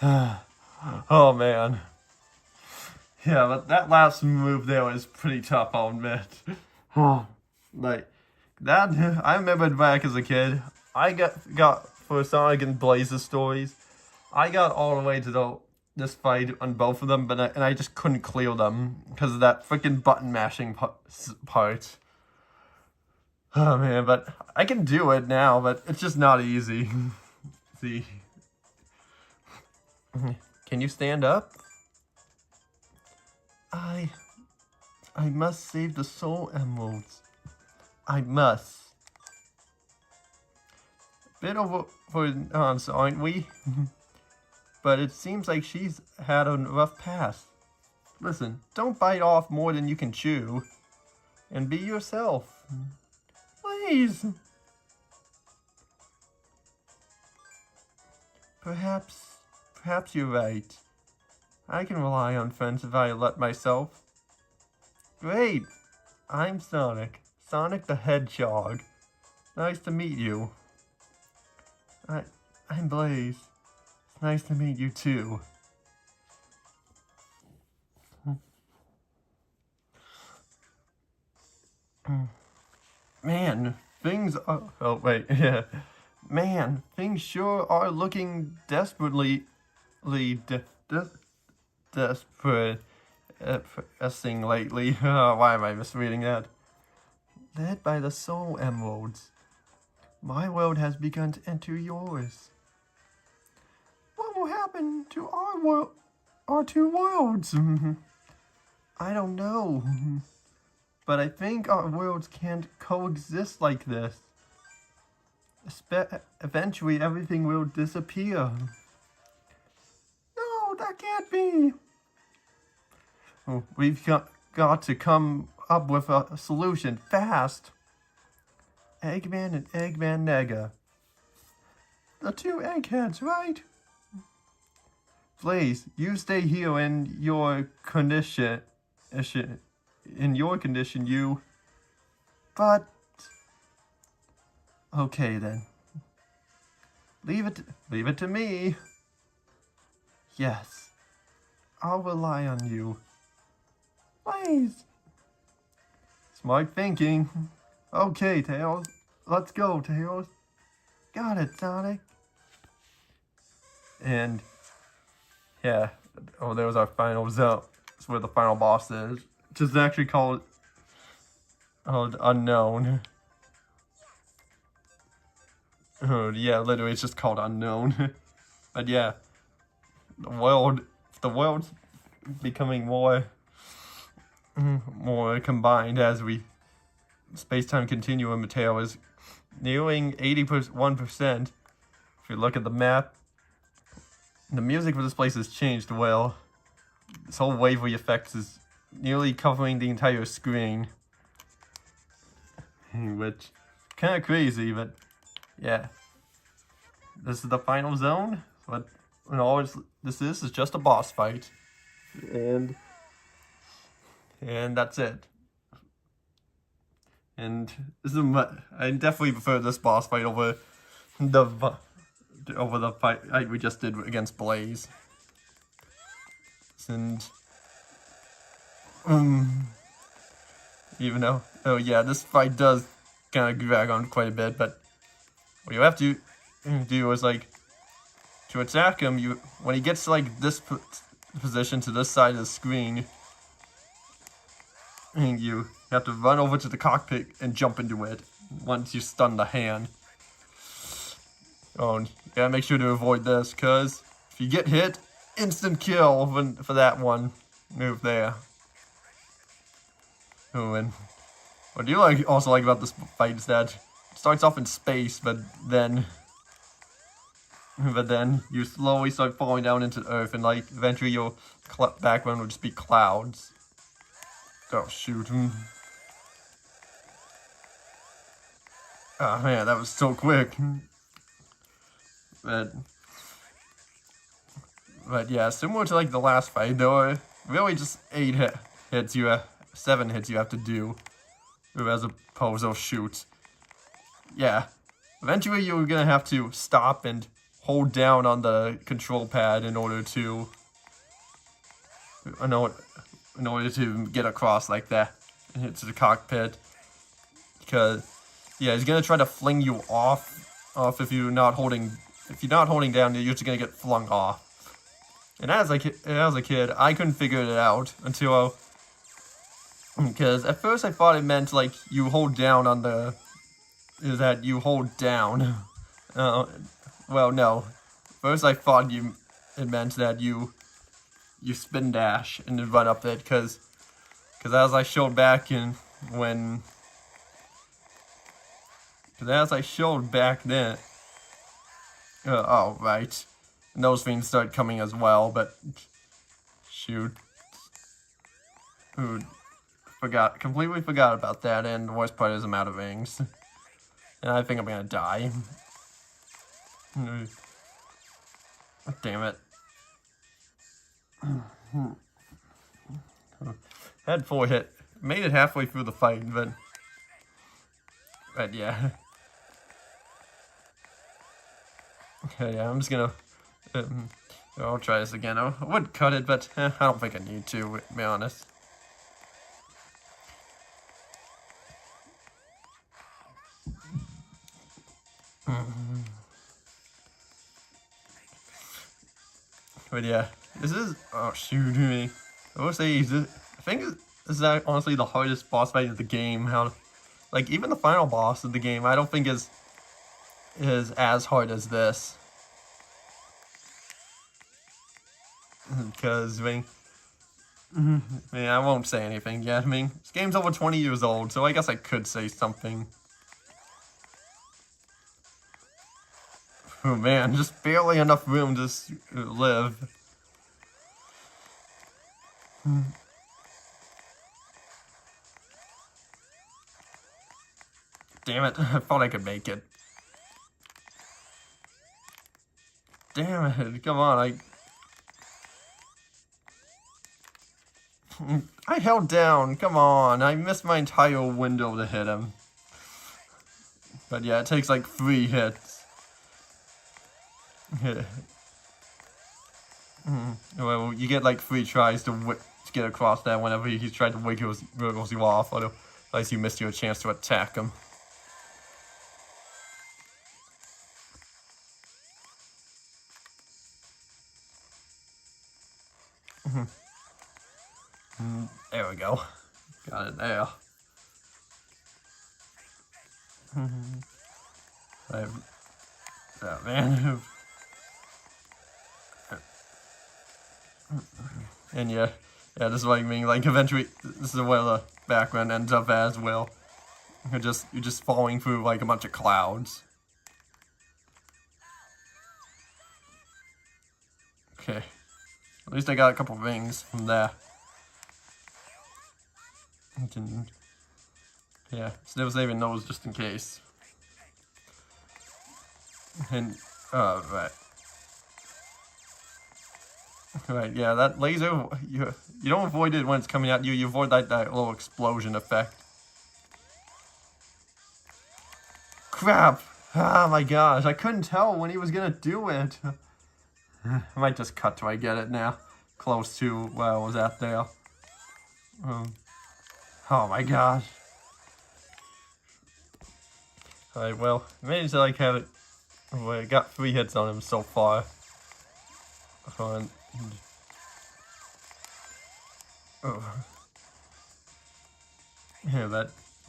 Oh man. Yeah, but that last move there was pretty tough, I'll admit. Like that, I remember back as a kid. I got for Sonic and Blaze's stories. I got all the way to this fight on both of them, but I just couldn't clear them because of that freaking button mashing part. Oh man, but I can do it now, but it's just not easy. See, can you stand up? I must save the soul emeralds. I must. Bit over for us, aren't we? But it seems like she's had a rough past. Listen, don't bite off more than you can chew. And be yourself. Please. Perhaps you're right. I can rely on friends if I let myself. Great! I'm Sonic. Sonic the Hedgehog. Nice to meet you. I'm Blaze. It's nice to meet you too. Man, things are... Oh, wait, yeah. Man, things sure are looking desperately desperate lately. Why am I misreading that? Led by the soul emeralds. My world has begun to enter yours. What will happen to our two worlds? I don't know. But I think our worlds can't coexist like this. Eventually everything will disappear. No, that can't be. Oh, we've got to come up with a solution fast. Eggman and Eggman Nega. The two eggheads, right? Blaze, you stay here in your condition. In your condition, you. But. Okay then. Leave it to me. Yes. I'll rely on you. Blaze. Smart thinking. Okay, Tails. Let's go, Tails. Got it, Sonic. And, yeah. Oh, there was our final zone. That's where the final boss is. Which is actually called Unknown. Oh, yeah, literally it's just called Unknown. But yeah. The world's becoming more combined as space-time continuum material is nearing 81%. If you look at the map, the music for this place has changed well. This whole wavery effect is nearly covering the entire screen. Which, kind of crazy, but yeah. This is the final zone. But all this is just a boss fight. And that's it. And this is I definitely prefer this boss fight over the fight we just did against Blaze. And even though, oh yeah, this fight does kind of drag on quite a bit, but what you have to do is like to attack him. When he gets like this position to this side of the screen, and you have to run over to the cockpit and jump into it once you stun the hand. Oh, and you gotta make sure to avoid this, cause if you get hit, instant kill for that one move there. Oh, and what do you also like about this fight is that it starts off in space, but then you slowly start falling down into the earth, and like eventually your background will just be clouds. Oh shoot. Oh man, that was so quick. But yeah, similar to like the last fight, there were really just 7 hits you have to do, as opposed to shoot. Yeah, eventually you're gonna have to stop and hold down on the control pad in order to get across like that into the cockpit. Because yeah, he's gonna try to fling you off if you're not holding down, you're just gonna get flung off. And as a kid, I couldn't figure it out until because at first I thought it meant like you hold down on the that you hold down. Well, no. First I thought it meant that you spin dash and then run up it, because as I showed back then, oh right, and those things start coming as well, but shoot, completely forgot about that, and the worst part is I'm out of rings, and I think I'm gonna die. Damn it. Had 4 hit. Made it halfway through the fight, but yeah. Okay, yeah, I'm just gonna I'll try this again. I would cut it, but I don't think I need to be honest. But yeah, this is, oh shoot me. I will say, I think this is honestly the hardest boss fight of the game. Like, even the final boss of the game, I don't think is as hard as this. Because, I won't say anything yet. This game's over 20 years old, so I guess I could say something. Oh man, just barely enough room to live. Damn it, I thought I could make it. Damn it, come on, I held down, come on, I missed my entire window to hit him. But yeah, it takes like 3 hits. Well, you get like 3 tries to get across that whenever he's trying to wiggle you off, otherwise you missed your chance to attack him. There we go. Got it there. Oh man. And yeah, this is what I mean, like eventually, this is where the background ends up as well. You're just falling through like a bunch of clouds. Okay. At least I got a couple rings from there. Yeah, so there was saving those just in case. And, right. Right, yeah, that laser, you don't avoid it when it's coming at you, you avoid that little explosion effect. Crap! Oh my gosh, I couldn't tell when he was gonna do it. I might just cut till I get it now. Close to where I was at there. Oh my gosh. Alright, well, I managed to like have it. Oh, I got 3 hits on him so far. Yeah,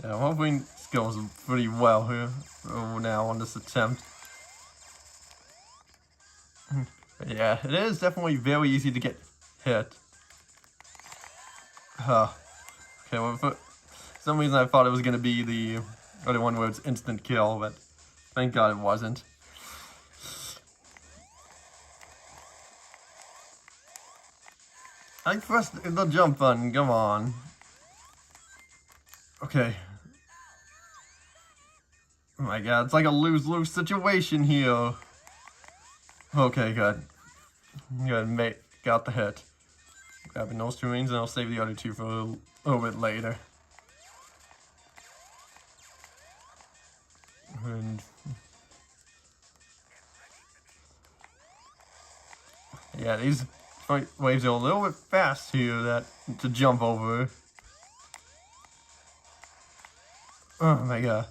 I'm hoping this goes pretty well here now on this attempt. But yeah, it is definitely very easy to get hit. Okay, well, for some reason I thought it was going to be the other one where it's instant kill, but thank God it wasn't. I pressed the jump button, come on. Okay. Oh my god, it's like a lose-lose situation here. Okay, good. Good, mate. Got the hit. Grabbing those 2 rings, and I'll save the other 2 for a little bit later. And Yeah, these waves are a little bit fast here to jump over. Oh my god.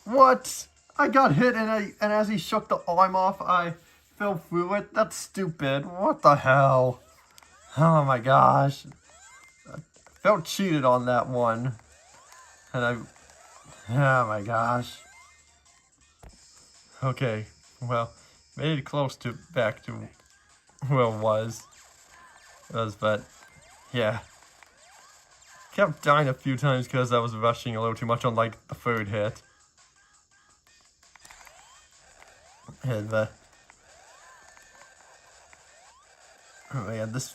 What? I got hit and as he shook the arm off, I fell through it? That's stupid. What the hell? Oh my gosh. I felt cheated on that one. And oh my gosh. Okay, well, made it close to back to where it was. But yeah. Kept dying a few times because I was rushing a little too much on like the third hit. And oh man, this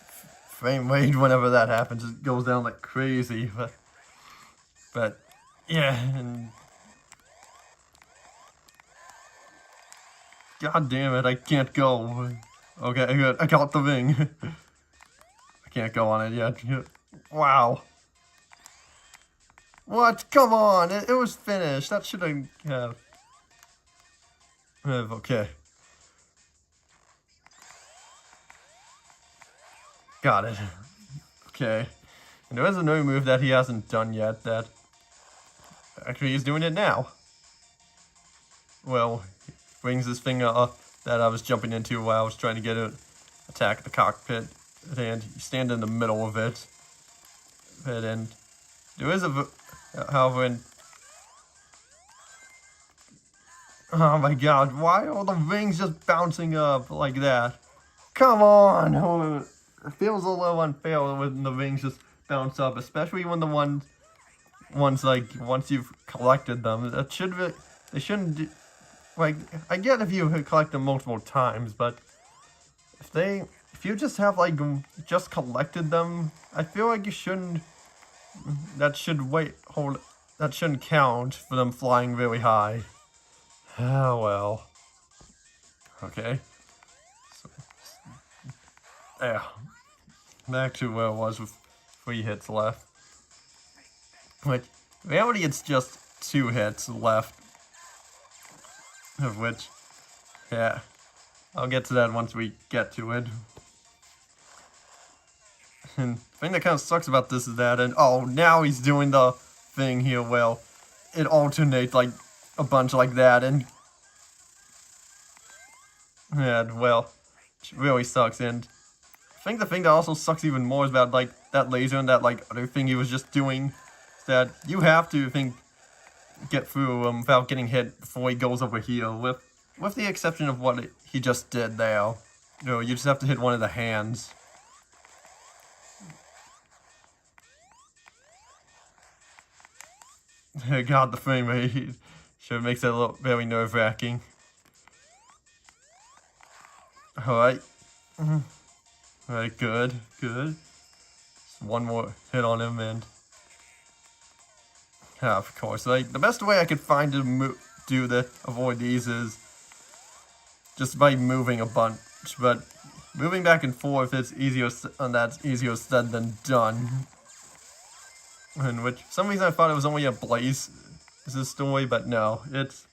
frame rate whenever that happens, it goes down like crazy. But yeah, and god damn it, I can't go. Okay, good, I got the ring. I can't go on it yet. Wow. What? Come on, it was finished. That should have. Okay. Got it. Okay. And there is another move that he hasn't done yet that actually he's doing it now. Well, he brings his finger up that I was jumping into while I was trying to get it attack the cockpit, and you stand in the middle of it. And there is however, oh my god, why are the rings just bouncing up like that? Come on! Oh, it feels a little unfair when the rings just bounce up, especially when the once you've collected them. They shouldn't do, like, I get if you collect them multiple times, but if you just have just collected them, I feel like you shouldn't, that shouldn't count for them flying really high. Oh well. Okay. So, yeah. Back to where I was with 3 hits left. Which, in reality, it's just 2 hits left. Of which, yeah. I'll get to that once we get to it. And the thing that kind of sucks about this is that, now he's doing the thing here, well, it alternates like a bunch like that, and well, it really sucks. And I think the thing that also sucks even more is about that laser and that other thing he was just doing, is that you have to get through without getting hit before he goes over here, with the exception of what he just did there. You just have to hit one of the hands. God, the frame rate sure makes it very nerve-wracking. Alright. Alright, good. Just one more hit on him, and of course, the best way I could find to avoid these is just by moving a bunch, but moving back and forth is easier, and that's easier said than done. In which, for some reason I thought it was only a Blaze is this story, but no, it's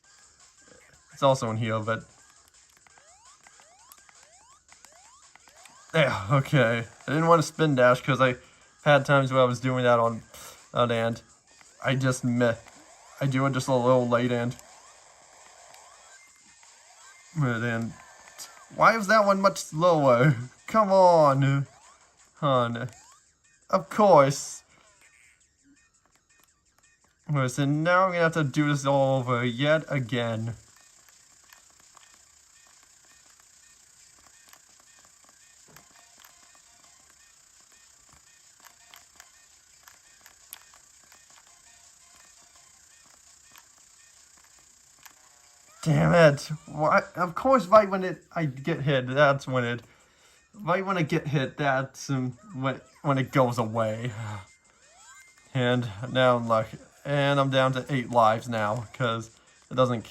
also in here, but yeah, okay. I didn't want to spin dash because I had times where I was doing that on and I just I do it just a little late, and why is that one much slower? Come on, hon. Of course. So now I'm gonna have to do this all over yet again. Damn it! Why? Of course, right when I get hit, that's when it. Right when I get hit, that's when it goes away. And now I'm lucky. And I'm down to 8 lives now, because it doesn't,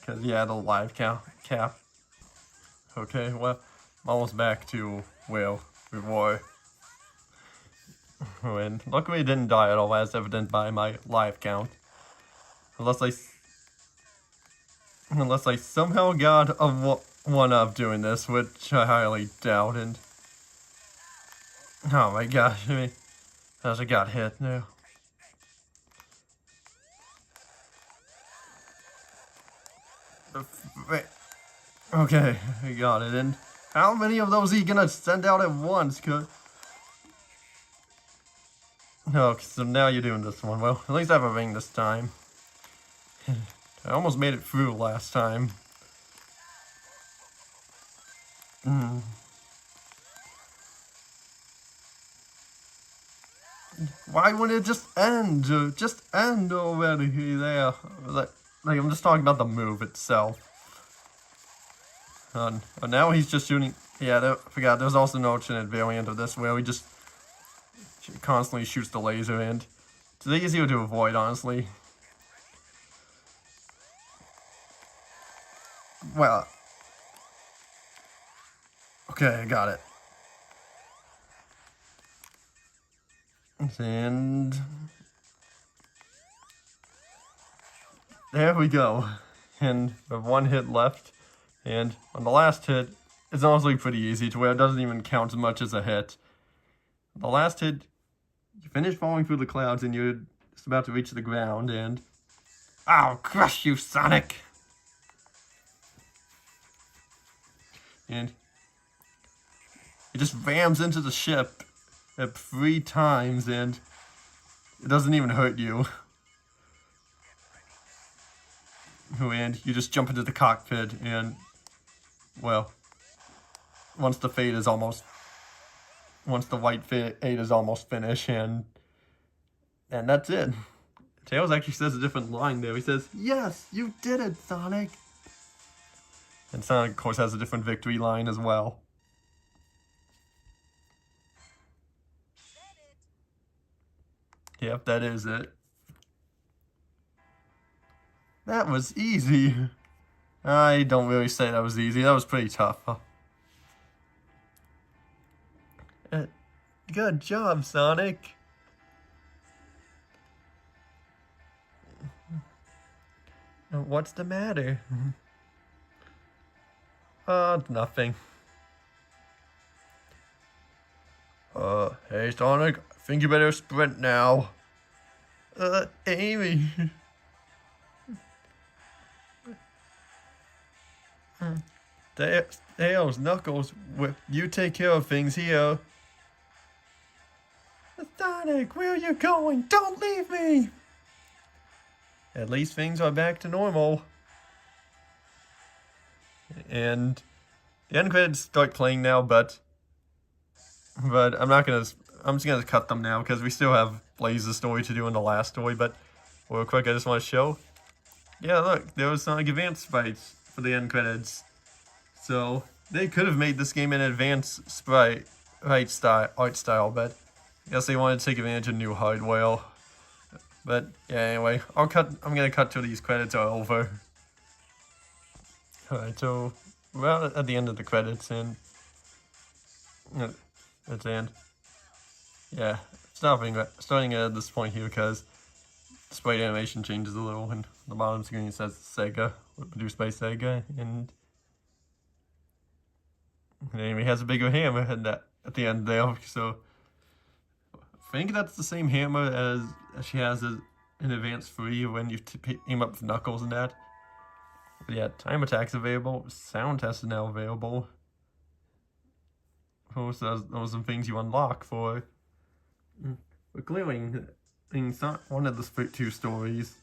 the live cap. Okay, well, I'm almost back to where we were. And luckily I didn't die at all, as evident by my live count. Unless I somehow got one of doing this, which I highly doubt. And oh my gosh, I mean, as I got hit now. Okay, I got it. And how many of those are you gonna send out at once? Okay, so now you're doing this one. Well, at least I have a ring this time. I almost made it through last time. Why wouldn't it just end? Just end already there. Like I'm just talking about the move itself. And now he's just shooting. Yeah, I forgot. There's also an alternate variant of this where he just constantly shoots the laser, and it's easier to avoid, honestly. Well, okay, I got it. And there we go. And we have one hit left. And on the last hit, it's honestly pretty easy to where it doesn't even count as much as a hit. The last hit, you finish falling through the clouds and you're just about to reach the ground, and I'll crush you, Sonic! And he just rams into the ship 3 times, and it doesn't even hurt you. And you just jump into the cockpit, and, well, once the white fade is almost finished, and that's it. Tails actually says a different line there. He says, "Yes, you did it, Sonic." And Sonic, of course, has a different victory line as well. Yep, that is it. That was easy. I don't really say that was easy. That was pretty tough. Good job, Sonic. What's the matter? Nothing. Hey, Sonic, I think you better sprint now. Amy. Tails, Knuckles, you take care of things here. Sonic, where are you going? Don't leave me! At least things are back to normal. And the end credits start playing now, but I'm just gonna cut them now because we still have Blaze's story to do in the last story. But real quick, I just want to show. Yeah, look, there was Sonic Advance sprites for the end credits. So they could have made this game an advanced sprite art style, but I guess they wanted to take advantage of new hardware. But yeah, anyway, I'm gonna cut till these credits are over. Alright, so we're at the end of the credits, and that's the end. Yeah, starting at this point here because the sprite animation changes a little, and the bottom screen says Sega, produced by Sega, and Amy has a bigger hammer at the end there, so I think that's the same hammer as she has in Advance 3 when you team up with Knuckles and that. But yeah, time attack's available, sound test is now available. Those are some things you unlock for clearing things, not one of the 2 stories.